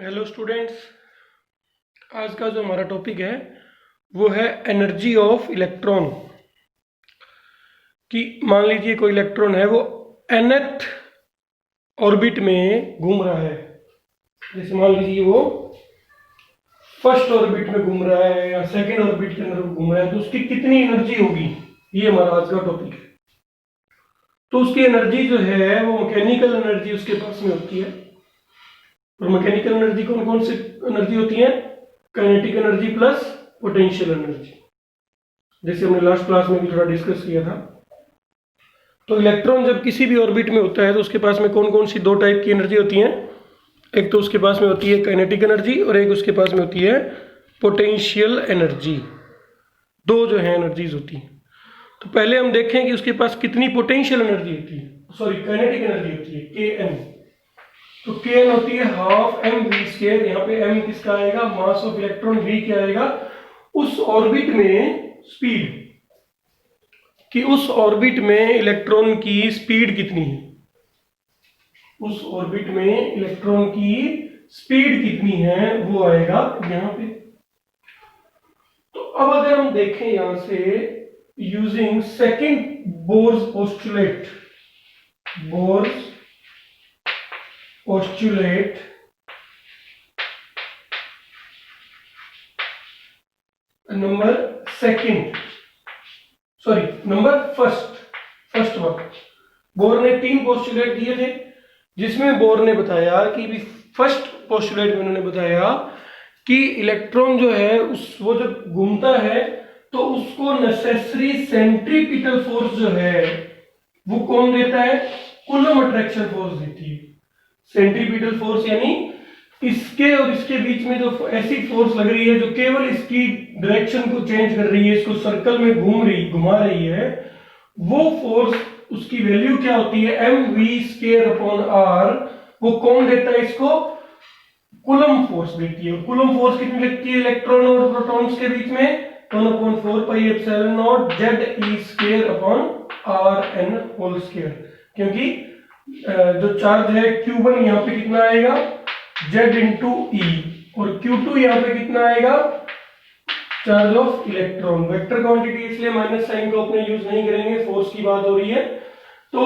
Hello students, आज का जो हमारा टॉपिक है वो है एनर्जी ऑफ इलेक्ट्रॉन। कि मान लीजिए कोई इलेक्ट्रॉन है वो nth ऑर्बिट में घूम रहा है। जैसे मान लीजिए वो फर्स्ट ऑर्बिट में घूम रहा है या सेकंड ऑर्बिट के अंदर घूम रहा है, तो उसकी कितनी एनर्जी होगी, ये हमारा आज का टॉपिक है। तो उसकी एनर्जी जो है वो मैकेनिकल एनर्जी उसके पास में होती है। और मैकेनिकल एनर्जी कौन कौन सी एनर्जी होती है? Kinetic energy plus potential energy, जैसे हमने लास्ट क्लास में भी थोड़ा डिस्कस किया था। तो इलेक्ट्रॉन जब किसी भी ऑर्बिट में होता है तो उसके पास में कौन कौन सी दो टाइप की एनर्जी होती है? एक तो उसके पास में होती है काइनेटिक एनर्जी और एक उसके पास में होती है पोटेंशियल एनर्जी। दो जो है एनर्जीज होती हैं। तो पहले हम देखें कि उसके पास कितनी पोटेंशियल एनर्जी होती है, सॉरी काइनेटिक एनर्जी होती है, Kn। तो Kn होती है हाफ mv²। यहाँ पे m किसका आएगा? Mass of electron. v क्या आएगा? उस ऑर्बिट में स्पीड, कि उस ऑर्बिट में इलेक्ट्रॉन की स्पीड कितनी है, उस ऑर्बिट में इलेक्ट्रॉन की स्पीड कितनी है वो आएगा यहाँ पे। तो अब अगर हम देखें यहां से using second Bohr's postulate, Bohr's postulate number second, sorry number first one. Bohr ने 3 पोस्टुलेट दिए थे, जिसमें बोर ने बताया कि फर्स्ट पोस्टुलेट में उन्होंने बताया कि इलेक्ट्रॉन जो है वो जब घूमता है तो उसको नेसेसरी सेंट्रीपिटल फोर्स जो है वो कौन देता है? कूलम अट्रैक्शन फोर्स देती है। सेंट्रीपिटल फोर्स यानी इसके और इसके बीच में जो ऐसी फोर्स लग रही है जो केवल इसकी डायरेक्शन को चेंज कर रही है, इसको सर्कल में घुमा रही है, वो फोर्स उसकी वैल्यू क्या होती है? mv²/r। वो कौन देता है इसको? कूलम फोर्स देती है। कूलम फोर्स कितनी लगती है इलेक्ट्रॉन और प्रोटॉन्स के बीच में? 1/4πε0 Ze/Rn²। क्योंकि जो चार्ज है Q1 यहाँ पे कितना आएगा? Z/E, और Q2 यहाँ पे कितना आएगा? Charge of electron. Vector quantity इसलिए माइनस साइन को अपने यूज नहीं करेंगे, फोर्स की बात हो रही है। तो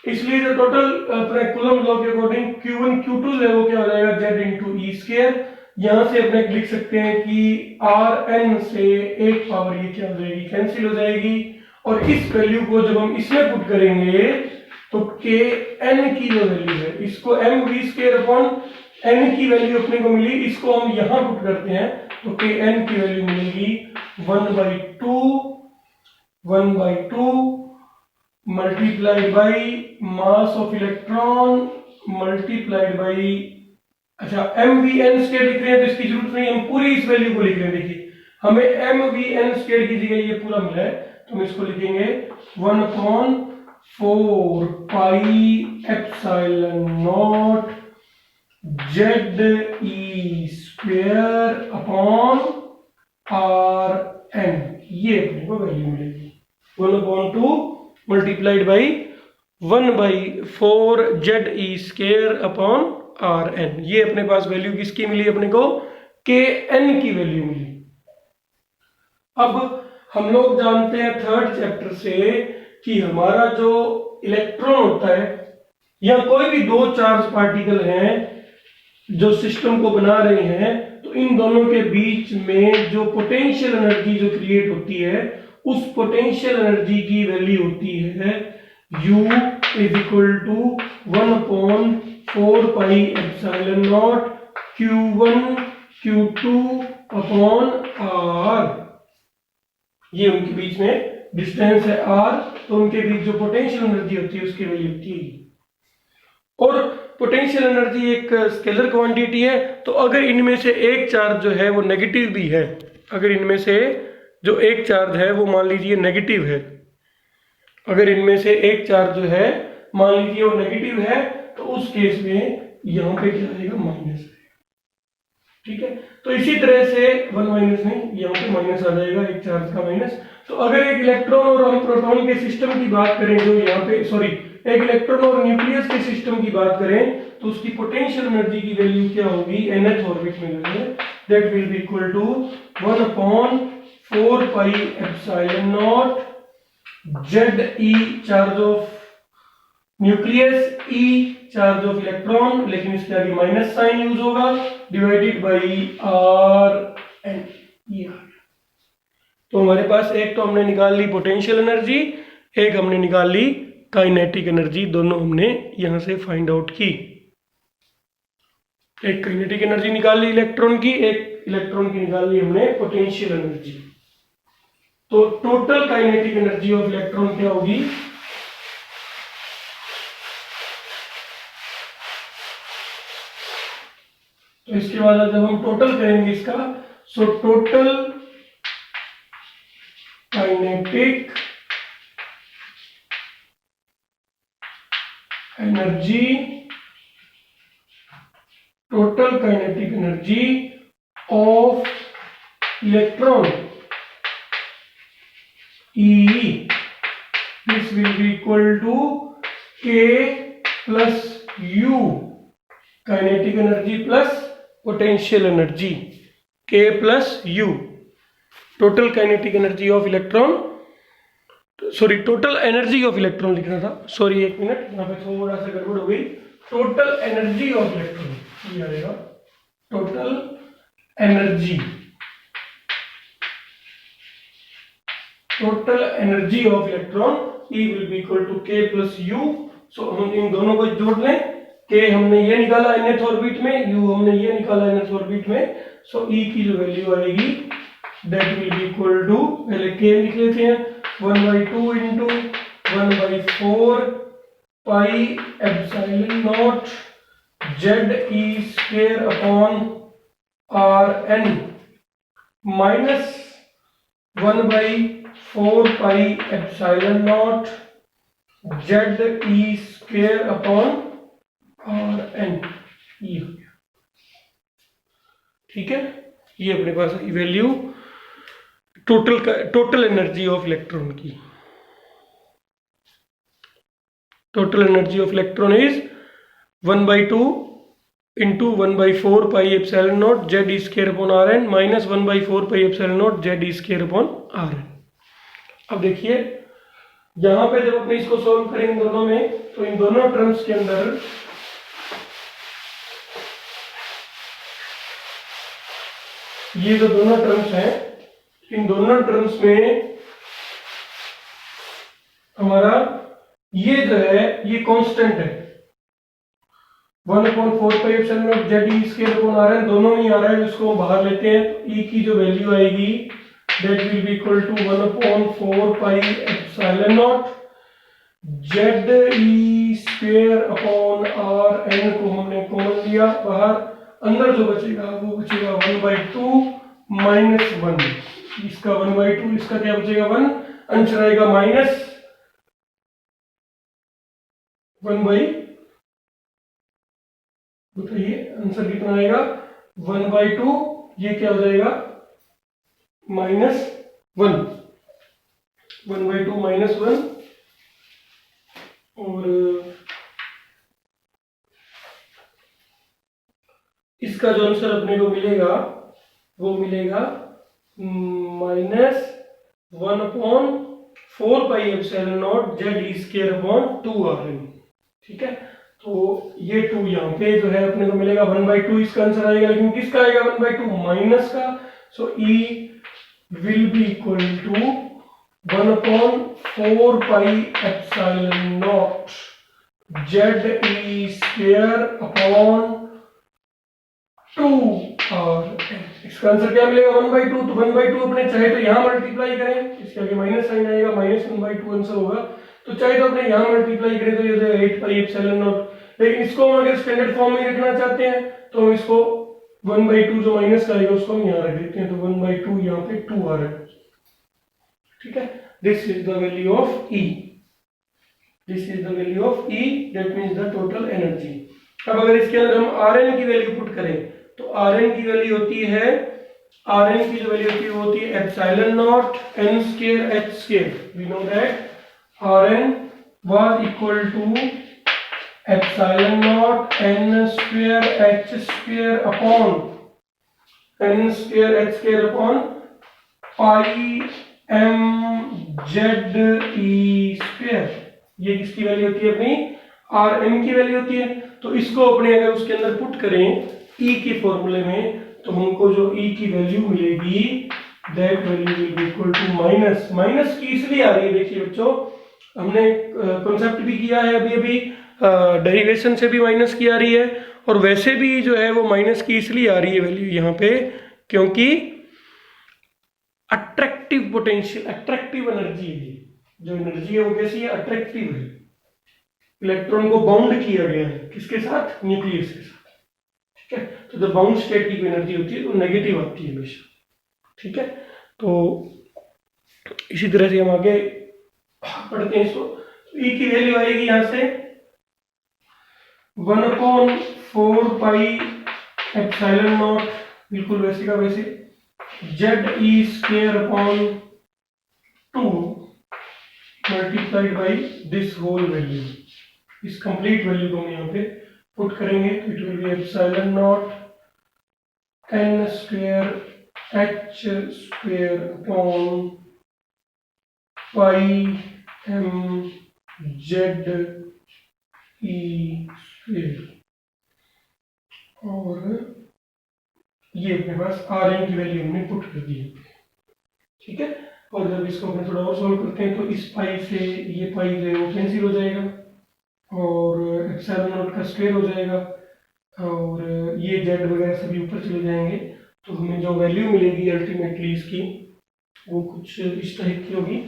इसलिए जो टोटल अपने कूलम लॉ के अकॉर्डिंग Q1 Q2 जो है वो क्या हो जाएगा? Z/E²। यहां से अपने लिख सकते हैं कि Rn से एक पावर ये क्या हो जाएगी? कैंसिल हो जाएगी। और इस वैल्यू को जब हम इसमें पुट करेंगे तो Kn की जो वैल्यू है, इसको mv²/n की वैल्यू अपने को मिली, इसको हम यहां पुट करते हैं तो Kn की वैल्यू मिलेगी 1/2 multiplied by mass of electron multiplied by, अच्छा mvn² लिख रहे हैं तो इसकी जरूरत नहीं, हम पूरी इस वैल्यू को लिख रहे हैं। देखिए हमें mvn² की जगह ये पूरा मिला है तो हम इसको लिखेंगे 1/4πε0 Ze²/Rn। ये अपने को वैल्यू मिलेगी 1/2 मल्टीप्लाइड बाई 1/4 Ze²/Rn। ये अपने पास वैल्यू किसकी मिली? अपने को Kn की वैल्यू मिली। अब हम लोग जानते हैं थर्ड चैप्टर से कि हमारा जो इलेक्ट्रॉन होता है या कोई भी दो चार्ज पार्टिकल हैं जो सिस्टम को बना रहे हैं, तो इन दोनों के बीच में जो पोटेंशियल एनर्जी जो क्रिएट होती है, उस पोटेंशियल एनर्जी की वैल्यू होती है U = 1/4πε0 Q1 Q2/R। ये उनके बीच में डिस्टेंस है R, तो उनके बीच जो पोटेंशियल एनर्जी होती है उसकी वैल्यू होती है। और पोटेंशियल एनर्जी एक स्केलर क्वांटिटी है, तो अगर इनमें से एक चार्ज जो है वो नेगेटिव भी है, अगर इनमें से जो एक चार्ज है वो मान लीजिए नेगेटिव है, अगर इनमें से एक चार्ज जो है मान लीजिए वो नेगेटिव है, तो उस केस में यहां पे क्या आएगा? माइनस। ठीक है, तो इसी तरह से 1 माइनस नहीं, यहाँ पे माइनस आ जाएगा, एक चार्ज का माइनस। तो अगर एक इलेक्ट्रॉन और हम प्रोटॉन के सिस्टम की बात करें जो यहाँ पे, सॉरी एक इलेक्ट्रॉन और न्यूक्लियस के सिस्टम की बात करें तो उसकी पोटेंशियल एनर्जी की वैल्यू क्या होगी nth ऑर्बिट में जो है, that will be equal to 1/4 pi epsilon naught ZE charge of nucleus, E charge of electron, लेकिन इसके आगे माइनस साइन यूज होगा, डिवाइडेड बाई Rn। तो हमारे पास एक तो हमने निकाल ली पोटेंशियल एनर्जी, एक हमने निकाल ली काइनेटिक एनर्जी, दोनों हमने यहां से फाइंड आउट की। एक काइनेटिक एनर्जी निकाल ली इलेक्ट्रॉन की, एक इलेक्ट्रॉन की निकाल ली हमने पोटेंशियल एनर्जी। तो total kinetic energy of electron क्या होगी, तो इसके बाद जब हम टोटल करेंगे इसका, so total kinetic energy, total kinetic energy of electron E, this will be equal to K plus U, kinetic energy plus potential energy, K plus U, total kinetic energy of electron, sorry total energy of electron लिखना था, sorry एक minute यहाँ पे थोड़ा सा गड़बड़ हो गई। टोटल एनर्जी ऑफ इलेक्ट्रॉन ये आएगा, total energy, total energy of electron E will be equal to K plus U। So हम इन दोनों को जोड़ लें, K हमने ये निकाला nth ऑर्बिट में, U हमने ये निकाला nth ऑर्बिट में, सो E की जो वैल्यू आएगी that will be equal to, पहले K लिख लेते हैं, 1/2 into 1/4 pi epsilon naught ZE square upon Rn minus 1/4 pi epsilon naught ZE square upon Rn, ये हो गया। ठीक है, ये अपने पास value total energy of electron की। Total energy of electron is 1/2 into 1/4 pi epsilon naught ZE square upon Rn minus 1/4 pi epsilon naught ZE square upon Rn। अब देखिए यहां पे जब अपने इसको सॉल्व करेंगे दोनों में, तो इन दोनों टर्म्स के अंदर ये जो दोनों टर्म्स हैं, इन दोनों टर्म्स में हमारा ये जो है ये कांस्टेंट है, 1/4 pi epsilon naught ZE square upon Rn दोनों में ही आ रहा है, जिसको हम बाहर लेते हैं तो E की जो वैल्यू आएगी that will be equal to 1/4 pi epsilon naught ZE square upon Rn को हमने कॉमन लिया बाहर, अंदर जो बचेगा वो बचेगा 1/2 माइनस 1, इसका 1/2, इसका क्या बचेगा 1, आंसर आएगा माइनस 1/, बताइए आंसर कितना आएगा 1/2, ये क्या हो जाएगा माइनस 1, 1/2 माइनस 1, और इसका जो आंसर अपने को मिलेगा वो मिलेगा minus 1/4 pi epsilon naught ZE square upon 2Rn। ठीक है, तो ये 2 यहाँ पे जो है अपने को मिलेगा 1/2, इसका आंसर आएगा, लेकिन किसका आएगा 1/2 माइनस का, so E will be equal to 1/4 pi epsilon naught ZE square upon 2Rn। इसका आंसर क्या मिलेगा 1/2, तो 1/2 अपने चाहे तो यहाँ मल्टीप्लाई करें, इसके आगे माइनस साइन आएगा, माइनस 1/2 आंसर होगा, तो चाहे तो अपने यहाँ मल्टीप्लाई करें तो ये हो जाएगा 8 पाई एप्सिलॉन नॉट, लेकिन इसको हम अगर स्टैंडर्ड फॉर्म में रखना चाहते हैं तो हम इसको 1/2 जो माइनस का आएगा उसको हम यहाँ रख देते हैं, तो 1/2 यहाँ पे 2Rn। ठीक है, this is the value of E, this is the value of E, that means the total energy. अब अगर इसके अंदर हम Rn की वैल्यू पुट करें तो Rn की वैल्यू होती है, Rn की जो वैल्यू होती है वो होती है epsilon naught n square h square, we know that Rn was equal to epsilon naught n square h square upon n square h square upon pi m z e square। ये किसकी value होती है? अपनी R M की value होती है। तो इसको अपने अगर उसके अंदर पुट करें ई के फॉर्मूले में, तो हमको जो ई की वैल्यू मिलेगी that value will be equal to minus की इसलिए आ रही है, देखिए बच्चों हमने कॉन्सेप्ट भी किया है अभी अभी, डेरिवेशन से भी माइनस की आ रही है, और वैसे भी जो है वो माइनस की इसलिए आ रही है वैल्यू यहाँ पे क्योंकि अट्रैक्टिव पोटेंशियल, अट्रैक्टिव एनर्जी है, जो एनर्जी है वो कैसी है? अट्रैक्टिव है। इलेक्ट्रॉन को बाउंड किया गया है किसके साथ? न्यूक्लियस के साथ। ठीक है, तो जब बाउंड स्टेट की एनर्जी होती है तो नेगेटिव आती है हमेशा। ठीक है, तो इसी तरह से हम आगे पढ़ते हैं इसको। ई की वैल्यू आएगी यहां से 1/4 पाई एप्सिलॉन नॉट, बिल्कुल वैसे का वैसे, Z E square upon 2 multiplied by this whole value. इस कंप्लीट वैल्यू को हम यहाँ पे पुट करेंगे तो it will be epsilon naught n square h square upon pi m z e square, और ये अपने पास आर एन की वैल्यू हमने पुट कर दी है। ठीक है, और जब इसको अपने थोड़ा और सॉल्व करते हैं तो इस पाई से ये पाई जो है वो कैंसिल हो जाएगा और एप्सिलॉन नॉट का स्क्वायर हो जाएगा और ये जेड वगैरह सभी ऊपर चले जाएंगे, तो हमें जो वैल्यू मिलेगी अल्टीमेटली इसकी वो कुछ इस टाइप की होगी।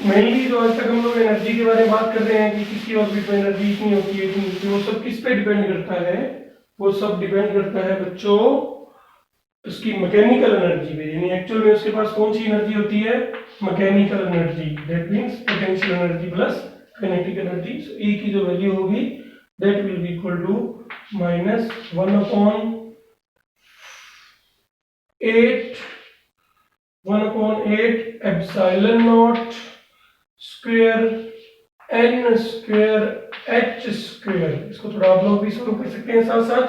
मेनली जो आज तक हम लोग एनर्जी के बारे में बात कर रहे हैं कि किसी ऑर्बिट में एनर्जी इतनी होती है इतनी होती है, वो सब किस पे डिपेंड करता है? वो सब डिपेंड करता है बच्चों उसकी मैकेनिकल एनर्जी पे, यानी एक्चुअल में उसके पास कौन सी एनर्जी होती है? Mechanical energy, that means potential energy plus kinetic energy. So E की जो वैल्यू होगी that will be equal to -1/8 epsilon naught square n square h square. इसको थोड़ा आप लोग भी सॉल्व कर सकते हैं साथ साथ,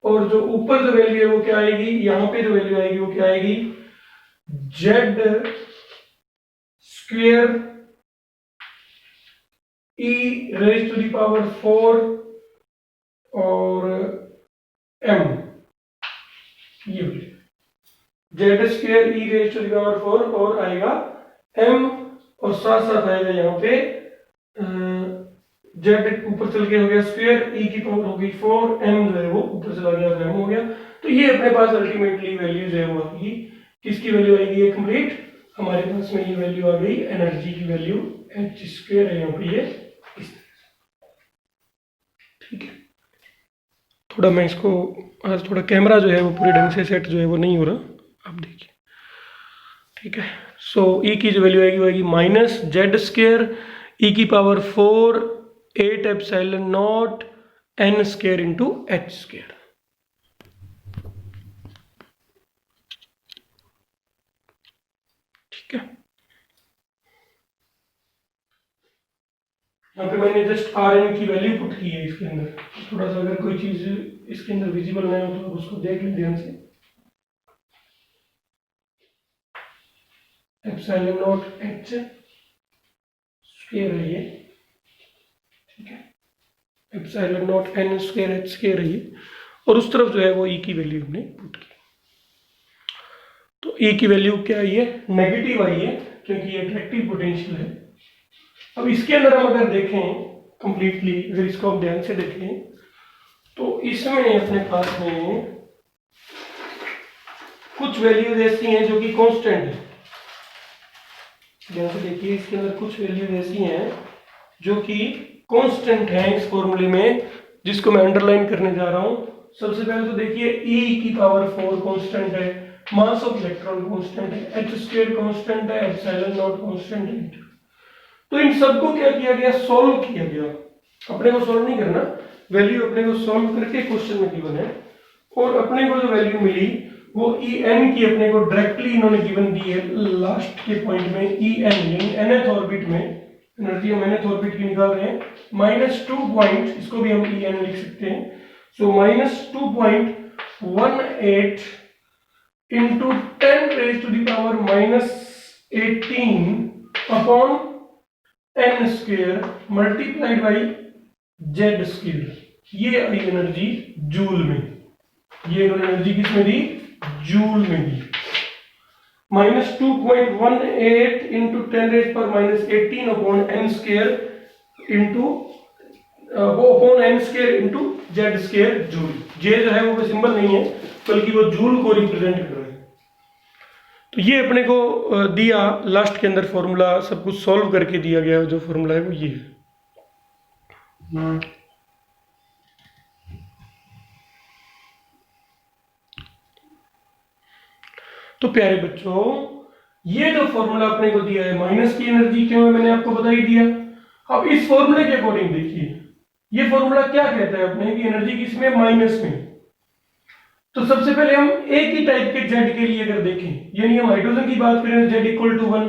और जो ऊपर जो वैल्यू है वो क्या आएगी? यहां पे जो वैल्यू आएगी वो क्या आएगी? z square e raise to the power 4 और m, ये z square e raise to the power 4 और आएगा m, और साथ साथ आएगा यहाँ पे जेड ऊपर चल के हो गया स्क्वायर, ई की पावर हो गई 4, m जो है वो ऊपर चला गया m हो गया। तो ये अपने पास अल्टीमेटली वैल्यू जो है वो आएगी, किसकी वैल्यू आएगी? ये कंप्लीट हमारे पास में ये वैल्यू आ गई एनर्जी की वैल्यू h स्क्वायर है यहाँ पे ये इस तरह से। ठीक है, थोड़ा मैं इसको आज थोड़ा कैमरा जो है वो पूरे ढंग से सेट जो है वो नहीं हो रहा, आप देखिए। ठीक है, सो ई की जो वैल्यू आएगी वो आएगी माइनस जेड स्क्वायर ई की power 4 8 epsilon naught n square into h square. ठीक है, यहाँ पे मैंने जस्ट आर एन की वैल्यू पुट की है इसके अंदर, थोड़ा सा अगर कोई चीज इसके अंदर विजिबल नहीं हो तो उसको देख लें ध्यान से। एप्सिलॉन नॉट h स्क्वायर है ये, ठीक है, epsilon naught n square h square है ये, और उस तरफ जो है वो e की वैल्यू हमने पुट की। तो e की वैल्यू क्या आई है? नेगेटिव आई है क्योंकि ये अट्रैक्टिव पोटेंशियल है। अब इसके अंदर हम अगर देखें कंप्लीटली, अगर इसको हम ध्यान से देखें तो इसमें अपने पास में कुछ वैल्यूज ऐसी हैं जो कि कांस्टेंट है। ध्यान से देखिए, इसके अंदर कुछ वैल्यूज ऐसी हैं जो कि कांस्टेंट हैं इस फॉर्मूले में, जिसको मैं अंडरलाइन करने जा रहा हूं। सबसे पहले तो देखिए e की पावर 4 कांस्टेंट है, मास ऑफ इलेक्ट्रॉन कांस्टेंट है, h स्क्वायर कांस्टेंट है, एप्सिलॉन नॉट कांस्टेंट है। तो इन सबको क्या किया गया? सॉल्व किया गया। अपने को सॉल्व नहीं करना, वैल्यू अपने को सॉल्व करके क्वेश्चन में गिवन है, और अपने को जो वैल्यू मिली वो ई एन की अपने को डायरेक्टली इन्होंने गिवन दी है लास्ट के पॉइंट में। ई एन यानी nth ऑर्बिट में एनर्जी हम nth ऑर्बिट की निकाल रहे हैं -2 पॉइंट, इसको भी हम ई एन लिख सकते हैं। सो -2.18 into 10 raised to the power -18 upon n square multiplied by z square। ये आई एनर्जी जूल में, ये एनर्जी किसमें दी? जूल में दी। -2.18 into 10 raised पर -18 upon n square into वो upon n square into z square joule. j जो है वो कोई सिंबल नहीं है बल्कि वो जूल को रिप्रेजेंट कर रहा है। तो ये अपने को दिया लास्ट के अंदर फॉर्मूला, सब कुछ सॉल्व करके दिया गया जो फॉर्मूला है वो ये है। तो प्यारे बच्चों, ये जो फॉर्मूला अपने को दिया है माइनस की एनर्जी क्यों है मैंने आपको बता ही दिया। अब इस फॉर्मूले के अकॉर्डिंग देखिए ये फॉर्मूला क्या कहता है अपने की एनर्जी किसमें? माइनस में। तो सबसे पहले हम एक ही टाइप के जेड के लिए अगर देखें, यानी हम हाइड्रोजन की बात करें जेड इक्वल टू 1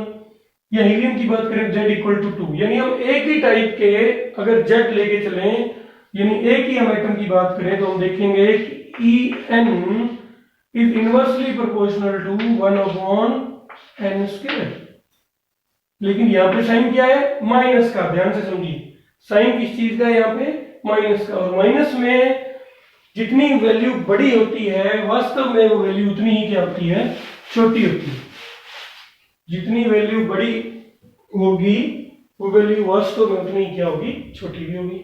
या हीलियम की बात करें जेड इक्वल टू 2, यानी हम एक ही टाइप के अगर जेड लेके चलें, यानी एक ही हम एटम की बात करें तो हम देखेंगे कि E N is inversely proportional to 1/n square. लेकिन यहां पे साइन क्या है? माइनस का। ध्यान से समझिए, साइन किस चीज का है? यहाँ पे माइनस का। और माइनस में जितनी वैल्यू बड़ी होती है वास्तव में वो वैल्यू उतनी ही क्या होती है? छोटी होती है। जितनी वैल्यू बड़ी होगी वो वैल्यू वास्तव में उतनी ही क्या होगी? छोटी भी होगी।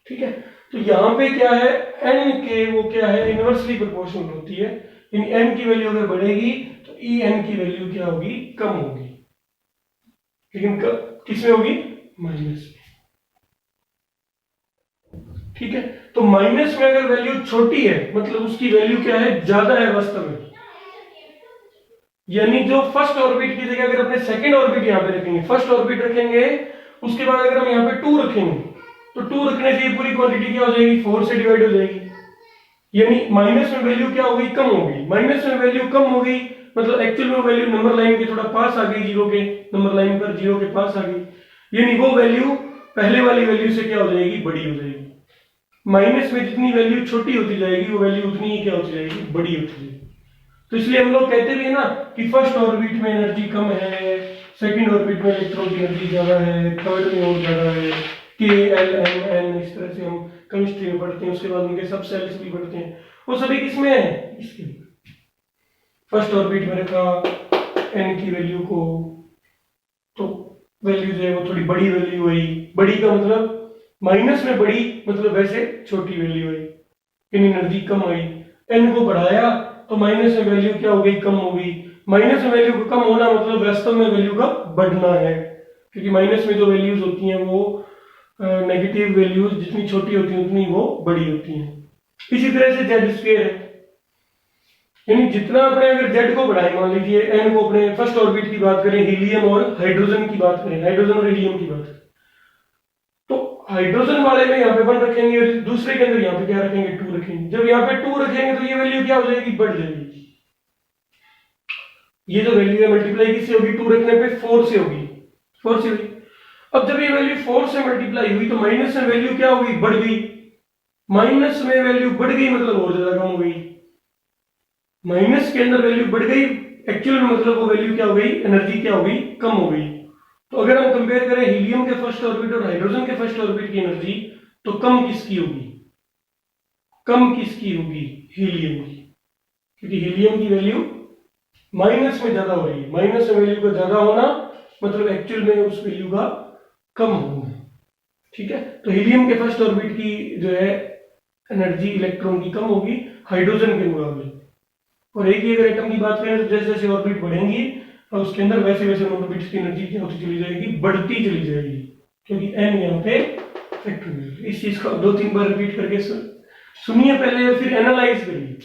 ठीक है, तो यहां पे क्या है? n के वो क्या है? इनवर्सली प्रोपोर्शनल होती है। इन n की वैल्यू अगर बढ़ेगी तो ई एन की वैल्यू क्या होगी? कम होगी। लेकिन किसमें होगी? माइनस में। ठीक है, तो माइनस में अगर वैल्यू छोटी है मतलब उसकी वैल्यू क्या है? ज्यादा है वास्तव में। यानी जो फर्स्ट ऑर्बिट की जगह अगर अपने सेकंड ऑर्बिट यहां पे रखेंगे, फर्स्ट ऑर्बिट रखेंगे, उसके बाद अगर हम यहां पे 2 रखेंगे तो 2 रखने से ये पूरी क्वांटिटी क्या हो जाएगी? 4 से डिवाइड हो जाएगी। यानी माइनस में वैल्यू क्या होगी? कम होगी। माइनस में वैल्यू कम होगी मतलब एक्चुअल में वैल्यू नंबर लाइन के थोड़ा पास आ गई, जीरो के नंबर लाइन पर जीरो के पास आ गई। यानी वो वैल्यू पहले वाली वैल्यू से क्या हो जाएगी? बड़ी हो जाएगी। माइनस में जितनी वैल्यू छोटी होती जाएगी वो वैल्यू उतनी ही क्या होती जाएगी? बड़ी होती जाएगी। तो इसलिए हम लोग कहते भी है ना कि फर्स्ट ऑर्बिट में एनर्जी कम है, सेकंड ऑर्बिट में इलेक्ट्रॉन की एनर्जी ज्यादा है, थर्ड में और ज्यादा है, के एल एम एन, इस तरह से हम केमिस्ट्री में पढ़ते हैं। उसके बाद उनके सब सेल्स भी पढ़ते हैं। वो सभी किसमें है? इसके फर्स्ट ऑर्बिट में रखा एन की वैल्यू को, तो वैल्यू जो है वो थोड़ी बड़ी वैल्यू हुई। बड़ी का मतलब माइनस में बड़ी मतलब वैसे छोटी वैल्यू हुई, इन एनर्जी कम आई। एन को बढ़ाया तो माइनस में वैल्यू क्या हो गई? कम हो गई। माइनस में वैल्यू का कम होना मतलब वास्तव में वैल्यू का बढ़ना है, क्योंकि माइनस में जो वैल्यूज होती हैं वो नेगेटिव वैल्यूज जितनी छोटी होती हैं उतनी वो बड़ी होती हैं। इसी तरह से जेड स्फीयर है, यानी जितना अपने अगर जेड को बढ़ाए, मान लीजिए एन को अपने फर्स्ट ऑर्बिट की बात करें, हीलियम और हाइड्रोजन की बात करें, हाइड्रोजन और हीलियम की बात करें, तो हाइड्रोजन वाले में यहाँ पे 1 रखेंगे और दूसरे के अंदर यहाँ पे क्या रखेंगे? 2 रखेंगे। जब यहाँ पे 2 रखेंगे तो ये वैल्यू क्या हो जाएगी? बढ़ जाएगी। ये जो वैल्यू है मल्टीप्लाई किससे होगी? 2 रखने पे 4 से होगी, 4 से होगी। अब जब ये वैल्यू 4 से मल्टीप्लाई हुई तो माइनस में वैल्यू क्या होगी? बढ़ गई। माइनस में वैल्यू बढ़ गई मतलब और ज्यादा कम हो गई। माइनस के अंदर वैल्यू बढ़ गई, एक्चुअल में मतलब वो वैल्यू क्या हो गई? एनर्जी क्या हो गई? कम हो गई। तो अगर हम कंपेयर करें हीलियम के फर्स्ट ऑर्बिट और हाइड्रोजन के फर्स्ट ऑर्बिट की एनर्जी, तो कम किसकी होगी? कम किसकी होगी? हीलियम की, क्योंकि हीलियम की वैल्यू माइनस में ज्यादा हो रही है। माइनस में वैल्यू का ज्यादा होना मतलब एक्चुअल में उस वैल्यू का कम होना। ठीक है, तो हीलियम के फर्स्ट ऑर्बिट की जो है एनर्जी इलेक्ट्रॉन की कम होगी हाइड्रोजन के मुकाबले। और एक ही अगर एटम की बात करें तो जैसे जैसे ऑर्बिट बढ़ेंगी और उसके अंदर वैसे वैसे ऑर्बिट्स की एनर्जी क्या होती चली जाएगी? बढ़ती चली जाएगी, क्योंकि एन यहाँ पे फैक्टर। इस चीज को 2-3 बार रिपीट करके सुनिए पहले, फिर एनालाइज करिए।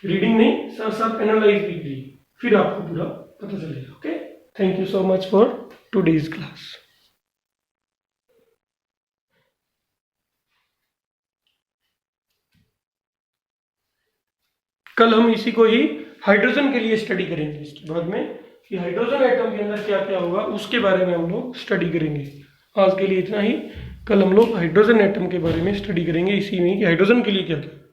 रीडिंग नहीं, साथ साथ एनालाइज भी करिए, फिर आपको पूरा पता चलेगा। Okay, thank you so much for today's class. कल हम इसी को ही हाइड्रोजन के लिए स्टडी करेंगे। इसके बाद में कि हाइड्रोजन एटम के अंदर क्या क्या होगा उसके बारे में हम लोग स्टडी करेंगे। आज के लिए इतना ही। कल हम लोग हाइड्रोजन एटम के बारे में स्टडी करेंगे इसी में कि हाइड्रोजन के लिए क्या क्या